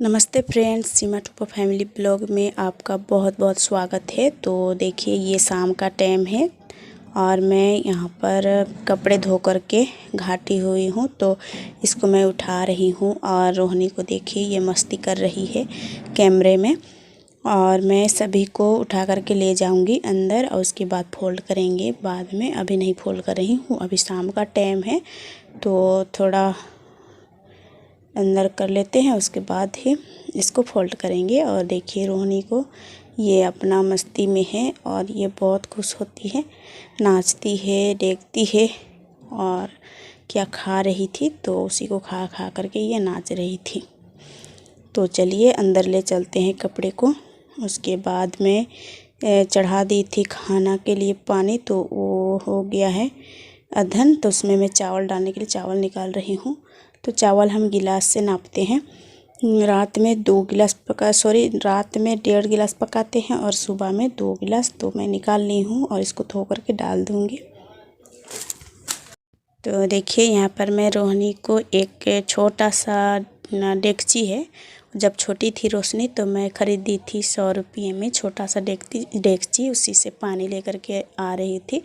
नमस्ते फ्रेंड्स, सीमा टूपा family blog में आपका बहुत बहुत स्वागत है। तो देखिए, ये शाम का टाइम है और मैं यहाँ पर कपड़े धो कर के घाटी हुई हूँ। तो इसको मैं उठा रही हूँ और रोहिणी को देखिए ये मस्ती कर रही है कैमरे में। और मैं सभी को उठा कर के ले जाऊँगी अंदर और उसके बाद फ़ोल्ड करेंगे बाद में। अभी नहीं फ़ोल्ड कर रही हूँ, अभी शाम का टाइम है तो थोड़ा अंदर कर लेते हैं, उसके बाद ही इसको फ़ोल्ड करेंगे। और देखिए रोहिणी को, ये अपना मस्ती में है और ये बहुत खुश होती है, नाचती है, देखती है और क्या खा रही थी तो उसी को खा खा करके ये नाच रही थी। तो चलिए अंदर ले चलते हैं कपड़े को। उसके बाद में चढ़ा दी थी खाना के लिए पानी, तो वो हो गया है अधन। तो उसमें मैं चावल डालने के लिए चावल निकाल रही हूँ। तो चावल हम गिलास से नापते हैं। रात में 1.5 गिलास रात में 1.5 गिलास पकाते हैं और सुबह में 2 गिलास। तो मैं निकाल ली हूँ और इसको धो करके डाल दूँगी। तो देखिए यहाँ पर मैं रोहिणी को एक छोटा सा डेगची है, जब छोटी थी रोशनी तो मैं ख़रीदी थी 100 रुपये में छोटा सा डेगची, उसी से पानी लेकर के आ रही थी।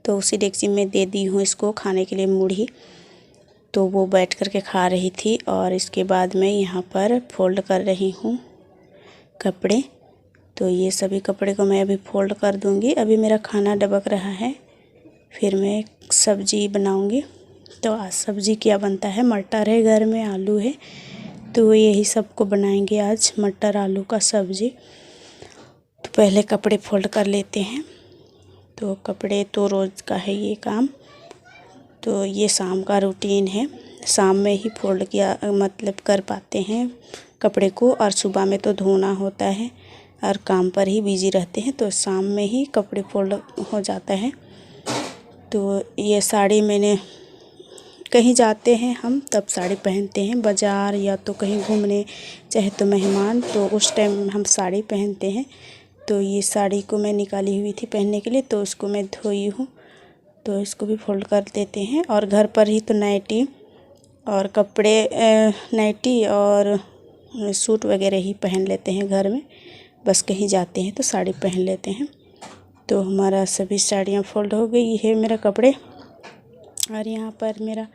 तो उसी डेगची में दे दी हूँ इसको खाने के लिए मुढ़ी। तो वो बैठ कर के खा रही थी। और इसके बाद मैं यहाँ पर फ़ोल्ड कर रही हूँ कपड़े। तो ये सभी कपड़े को मैं अभी फ़ोल्ड कर दूँगी। अभी मेरा खाना डबक रहा है, फिर मैं सब्ज़ी बनाऊँगी। तो आज सब्ज़ी क्या बनता है, मटर है घर में, आलू है, तो यही सबको बनाएंगे आज, मटर आलू का सब्ज़ी। तो पहले कपड़े फ़ोल्ड कर लेते हैं। तो कपड़े तो रोज़ का है ये काम, तो ये शाम का रूटीन है। शाम में ही फ़ोल्ड किया मतलब कर पाते हैं कपड़े को, और सुबह में तो धोना होता है और काम पर ही बिज़ी रहते हैं, तो शाम में ही कपड़े फ़ोल्ड हो जाता है। तो ये साड़ी मैंने, कहीं जाते हैं हम तब साड़ी पहनते हैं, बाज़ार या तो कहीं घूमने, चाहे तो मेहमान, तो उस टाइम हम साड़ी पहनते हैं। तो ये साड़ी को मैं निकाली हुई थी पहनने के लिए, तो उसको मैं धोई हूँ। तो इसको भी फ़ोल्ड कर देते हैं। और घर पर ही तो नाइटी और कपड़े, नाइटी और सूट वगैरह ही पहन लेते हैं घर में, बस कहीं जाते हैं तो साड़ी पहन लेते हैं। तो हमारा सभी साड़ियाँ फ़ोल्ड हो गई है मेरा कपड़े। और यहाँ पर मेरा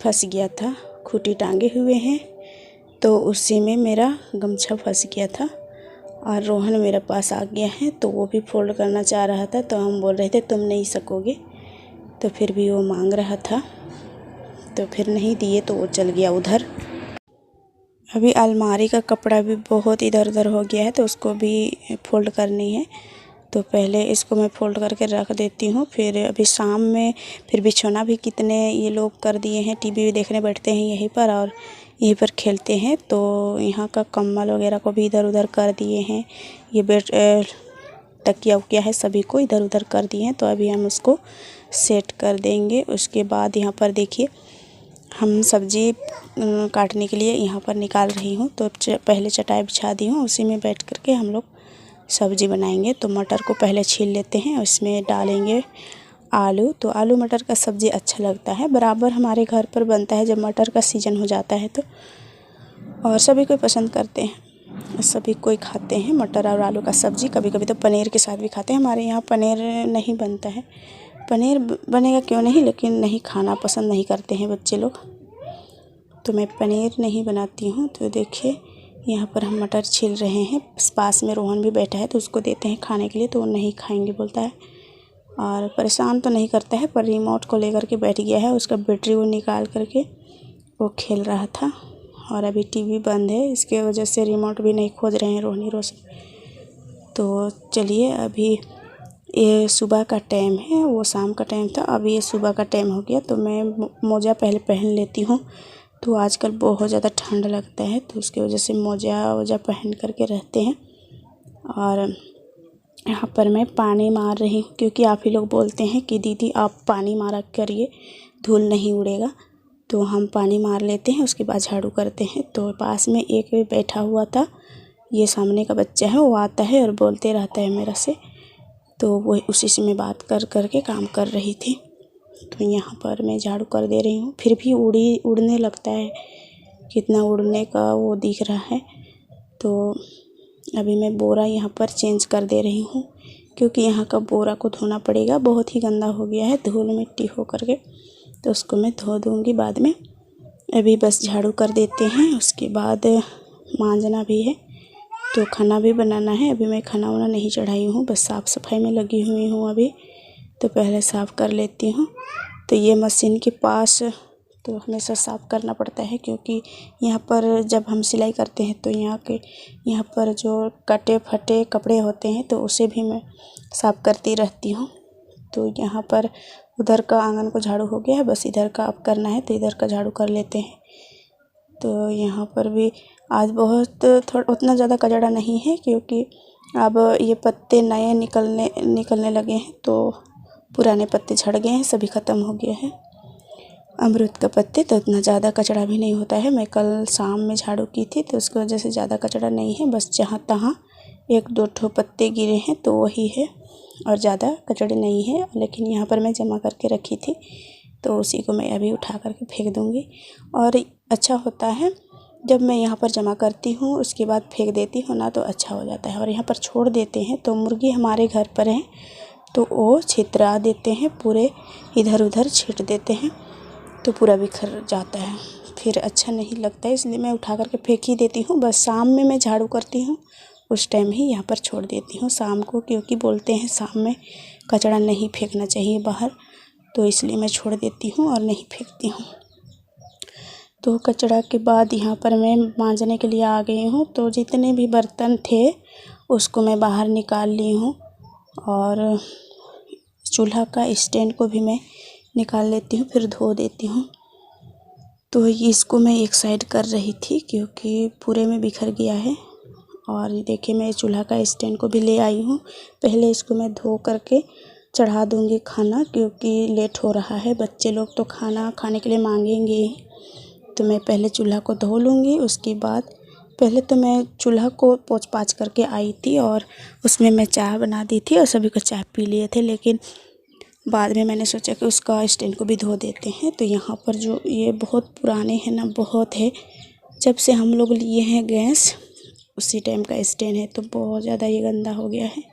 फंस गया था, खूंटी टांगे हुए हैं, तो उसी में मेरा गमछा फंस गया था। और रोहन मेरे पास आ गया है, तो वो भी फ़ोल्ड करना चाह रहा था। तो हम बोल रहे थे तुम नहीं सकोगे, तो फिर भी वो मांग रहा था, तो फिर नहीं दिए, तो वो चल गया उधर। अभी अलमारी का कपड़ा भी बहुत इधर उधर हो गया है, तो उसको भी फ़ोल्ड करनी है। तो पहले इसको मैं फ़ोल्ड करके रख देती हूँ। फिर अभी शाम में फिर बिछौना भी कितने ये लोग कर दिए हैं, टीवी भी देखने बैठते हैं यहीं पर और यहीं पर खेलते हैं। तो यहाँ का कम्बल वगैरह को भी इधर उधर कर दिए हैं, ये बेड तकिया उकिया है सभी को इधर उधर कर दिए हैं। तो अभी हम उसको सेट कर देंगे। उसके बाद यहाँ पर देखिए, हम सब्ज़ी काटने के लिए यहाँ पर निकाल रही हूँ। तो पहले चटाई बिछा दी हूँ, उसी में बैठ कर के हम लोग सब्ज़ी बनाएंगे। तो मटर को पहले छील लेते हैं, उसमें डालेंगे आलू। तो आलू मटर का सब्ज़ी अच्छा लगता है, बराबर हमारे घर पर बनता है जब मटर का सीज़न हो जाता है तो। और सभी कोई पसंद करते हैं, सभी कोई खाते हैं मटर और आलू का सब्ज़ी। कभी कभी तो पनीर के साथ भी खाते हैं। हमारे यहाँ पनीर नहीं बनता है, पनीर बनेगा क्यों नहीं, लेकिन नहीं खाना पसंद नहीं करते हैं बच्चे लोग, तो मैं पनीर नहीं बनाती हूँ। तो देखिए यहाँ पर हम मटर छील रहे हैं। पास में रोहन भी बैठा है, तो उसको देते हैं खाने के लिए, तो वो नहीं खाएंगे बोलता है। और परेशान तो नहीं करता है, पर रिमोट को लेकर के बैठ गया है, उसका बैटरी वो निकाल करके वो खेल रहा था। और अभी टीवी बंद है, इसके वजह से रिमोट भी नहीं खोज रहे हैं रोहनी रोशन। तो चलिए, अभी ये सुबह का टाइम है, वो शाम का टाइम था, अभी ये सुबह का टाइम हो गया। तो मैं मोजा पहले पहन लेती हूँ। तो आजकल बहुत ज़्यादा ठंड लगता है, तो उसकी वजह से मोजा पहन करके रहते हैं। और यहाँ पर मैं पानी मार रही हूँ, क्योंकि आप ही लोग बोलते हैं कि दीदी आप पानी मारा करिए, धूल नहीं उड़ेगा। तो हम पानी मार लेते हैं, उसके बाद झाड़ू करते हैं। तो पास में एक बैठा हुआ था, ये सामने का बच्चा है, वो आता है और बोलते रहता है मेरे से, तो वो उसी से मैं बात कर करके काम कर रही थी। तो यहाँ पर मैं झाड़ू कर दे रही हूँ, फिर भी उड़ने लगता है, कितना उड़ने का वो दिख रहा है। तो अभी मैं बोरा यहाँ पर चेंज कर दे रही हूँ, क्योंकि यहाँ का बोरा को धोना पड़ेगा, बहुत ही गंदा हो गया है धूल मिट्टी हो करके। तो उसको मैं धो दूँगी बाद में। अभी बस झाड़ू कर देते हैं, उसके बाद मांजना भी है, तो खाना भी बनाना है। अभी मैं खाना वाना नहीं चढ़ाई हूँ, बस साफ़ सफाई में लगी हुई हूँ अभी। तो पहले साफ़ कर लेती हूँ। तो ये मशीन के पास तो हमेशा साफ़ करना पड़ता है, क्योंकि यहाँ पर जब हम सिलाई करते हैं तो यहाँ पर जो कटे फटे कपड़े होते हैं तो उसे भी मैं साफ़ करती रहती हूँ। तो यहाँ पर उधर का आंगन को झाड़ू हो गया है, बस इधर का अब करना है, तो इधर का झाड़ू कर लेते हैं। तो यहाँ पर भी आज बहुत थोड़ा उतना ज़्यादा कचरा नहीं है, क्योंकि अब ये पत्ते नए निकलने लगे हैं, तो पुराने पत्ते झड़ गए हैं, सभी ख़त्म हो गया है अमरूद का पत्ते। तो उतना ज़्यादा कचरा भी नहीं होता है। मैं कल शाम में झाड़ू की थी, तो उसकी वजह से ज़्यादा कचरा नहीं है, बस जहाँ तहाँ 1-2 ठो पत्ते गिरे हैं तो वही है, और ज़्यादा कचड़े नहीं है। लेकिन यहाँ पर मैं जमा करके रखी थी, तो उसी को मैं अभी उठा करके फेंक दूँगी। और अच्छा होता है जब मैं यहाँ पर जमा करती हूँ उसके बाद फेंक देती हूँ ना, तो अच्छा हो जाता है। और यहाँ पर छोड़ देते हैं तो मुर्गी हमारे घर पर हैं, तो वो छितरा देते हैं, पूरे इधर उधर छींट देते हैं, तो पूरा बिखर जाता है, फिर अच्छा नहीं लगता है। इसलिए मैं उठा करके फेंक ही देती हूँ। बस शाम में मैं झाड़ू करती हूँ, उस टाइम ही यहाँ पर छोड़ देती हूँ शाम को, क्योंकि बोलते हैं शाम में कचरा नहीं फेंकना चाहिए बाहर, तो इसलिए मैं छोड़ देती हूँ और नहीं फेंकती हूँ। तो कचरा के बाद यहाँ पर मैं मांजने के लिए आ गई हूँ। तो जितने भी बर्तन थे उसको मैं बाहर निकाल ली हूँ, और चूल्हा का स्टैंड को भी मैं निकाल लेती हूँ, फिर धो देती हूँ। तो इसको मैं एक साइड कर रही थी, क्योंकि पूरे में बिखर गया है। और देखिए मैं चूल्हा का स्टैंड को भी ले आई हूँ। पहले इसको मैं धो करके चढ़ा दूँगी खाना, क्योंकि लेट हो रहा है, बच्चे लोग तो खाना खाने के लिए मांगेंगे ही। तो मैं पहले चूल्हा को धो लूँगी, उसके बाद पहले तो मैं चूल्हा को पोंछ पाछ करके आई थी, और उसमें मैं चाय बना दी थी और सभी को चाय पी लिए थे। लेकिन बाद में मैंने सोचा कि उसका स्टैंड को भी धो देते हैं। तो यहाँ पर जो ये बहुत पुराने हैं ना, बहुत है, जब से हम लोग लिए हैं गैस उसी टाइम का स्टैंड है, तो बहुत ज़्यादा ये गंदा हो गया है।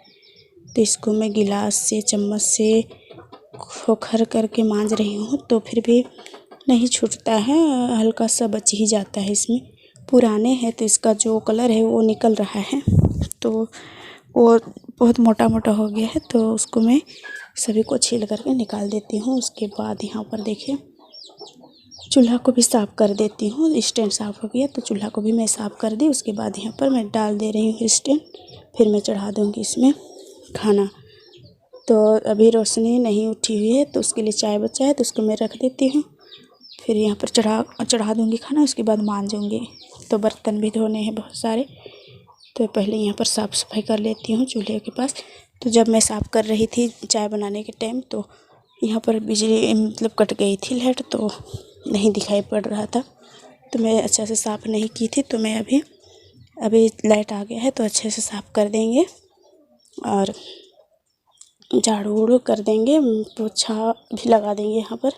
तो इसको मैं गिलास से चम्मच से खोखर करके मांज रही हूँ, तो फिर भी नहीं छूटता है, हल्का सा बच ही जाता है। इसमें पुराने हैं तो इसका जो कलर है वो निकल रहा है, तो वो बहुत मोटा मोटा हो गया है, तो उसको मैं सभी को छील करके निकाल देती हूँ। उसके बाद यहाँ पर देखिए चूल्हा को भी साफ़ कर देती हूँ। स्टैंड साफ़ हो गया तो चूल्हा को भी मैं साफ़ कर दी। उसके बाद यहाँ पर मैं डाल दे रही हूँ स्टैंड, फिर मैं चढ़ा दूँगी इसमें खाना। तो अभी रोशनी नहीं उठी हुई है, तो उसके लिए चाय बचा है, तो उसको मैं रख देती हूँ। फिर यहाँ पर चढ़ा दूँगी खाना, उसके बाद मांजूँगी। तो बर्तन भी धोने हैं बहुत सारे, तो पहले यहाँ पर साफ़ सफाई कर लेती हूँ चूल्हे के पास। तो जब मैं साफ़ कर रही थी चाय बनाने के टाइम, तो यहाँ पर बिजली मतलब कट गई थी लाइट, तो नहीं दिखाई पड़ रहा था, तो मैं अच्छे से साफ़ नहीं की थी। तो मैं अभी लाइट आ गया है तो अच्छे से साफ़ कर देंगे और झाड़ू उड़ू कर देंगे, पोछा भी लगा देंगे। यहाँ पर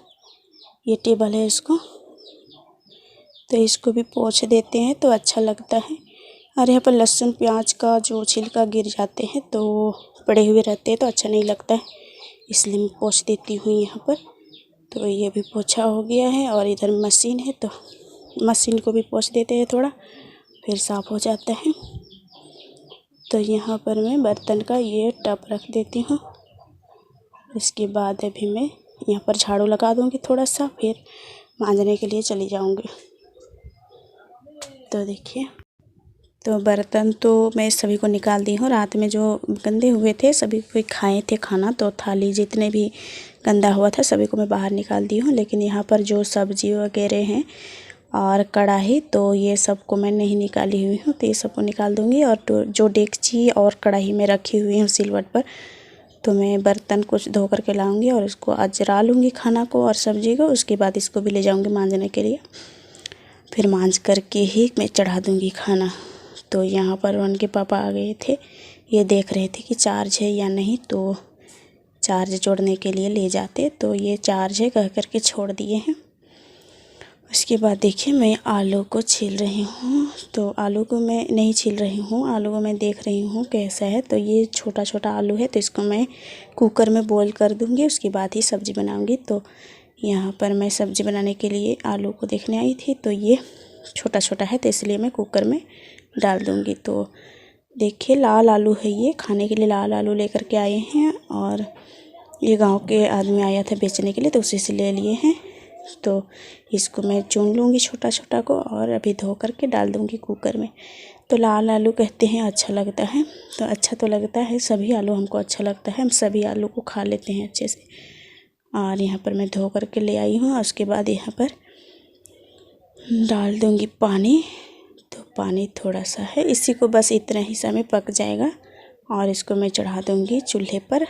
ये टेबल है, तो इसको भी पोंछ देते हैं तो अच्छा लगता है। और यहाँ पर लहसुन प्याज का जो छिलका गिर जाते हैं तो पड़े हुए रहते हैं तो अच्छा नहीं लगता है, इसलिए मैं पोंछ देती हूँ यहाँ पर। तो ये भी पोछा हो गया है, और इधर मशीन है तो मशीन को भी पोंछ देते हैं थोड़ा, फिर साफ़ हो जाता है। तो यहाँ पर मैं बर्तन का ये टब रख देती हूँ। इसके बाद अभी मैं यहाँ पर झाड़ू लगा दूँगी थोड़ा सा, फिर मांजने के लिए चली जाऊँगी। तो देखिए, तो बर्तन तो मैं सभी को निकाल दी हूँ। रात में जो गंदे हुए थे सभी को खाए थे खाना, तो थाली जितने भी गंदा हुआ था सभी को मैं बाहर निकाल दी हूँ। लेकिन यहाँ पर जो सब्जी वगैरह हैं और कढ़ाई, तो ये सब को मैं नहीं निकाली हुई हूँ, तो ये सबको निकाल दूँगी। और तो जो डेगची और कढ़ाई में रखी हुई हूँ सिलवट पर, तो मैं बर्तन कुछ धो करके लाऊँगी और इसको अजरा लूँगी खाना को और सब्ज़ी को। उसके बाद इसको भी ले जाऊँगी मांजने के लिए, फिर मांज करके ही मैं चढ़ा दूँगी खाना। तो यहाँ पर उनके पापा आ गए थे, ये देख रहे थे कि चार्ज है या नहीं, तो चार्ज जोड़ने के लिए ले जाते, तो ये चार्ज है कह करके छोड़ दिए हैं। उसके बाद देखिए मैं आलू को छील रही हूँ। तो आलू को मैं नहीं छील रही हूँ, आलू को मैं देख रही हूँ कैसा है। तो ये छोटा छोटा आलू है, तो इसको मैं कुकर में बॉईल कर दूँगी, उसके बाद ही सब्ज़ी बनाऊँगी। तो यहाँ पर मैं सब्ज़ी बनाने के लिए आलू को देखने आई थी, तो ये छोटा छोटा है, तो इसलिए मैं कुकर में डाल दूँगी। तो देखिए लाल आलू है, ये खाने के लिए लाल आलू लेकर के आए हैं, और ये गांव के आदमी आया था बेचने के लिए, तो उसी से ले लिए हैं। तो इसको मैं चुन लूँगी छोटा छोटा को, और अभी धो करके डाल दूँगी कुकर में। तो लाल आलू कहते हैं अच्छा लगता है, तो अच्छा तो लगता है, सभी आलू हमको अच्छा लगता है, हम सभी आलू को खा लेते हैं अच्छे से। और यहाँ पर मैं धो करके ले आई हूँ, और उसके बाद यहाँ पर डाल दूँगी पानी। तो पानी थोड़ा सा है, इसी को बस इतना हिस्सा में पक जाएगा, और इसको मैं चढ़ा दूँगी चूल्हे पर।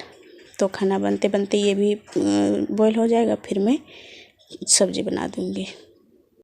तो खाना बनते बनते ये भी बॉईल हो जाएगा, फिर मैं सब्ज़ी बना दूँगी।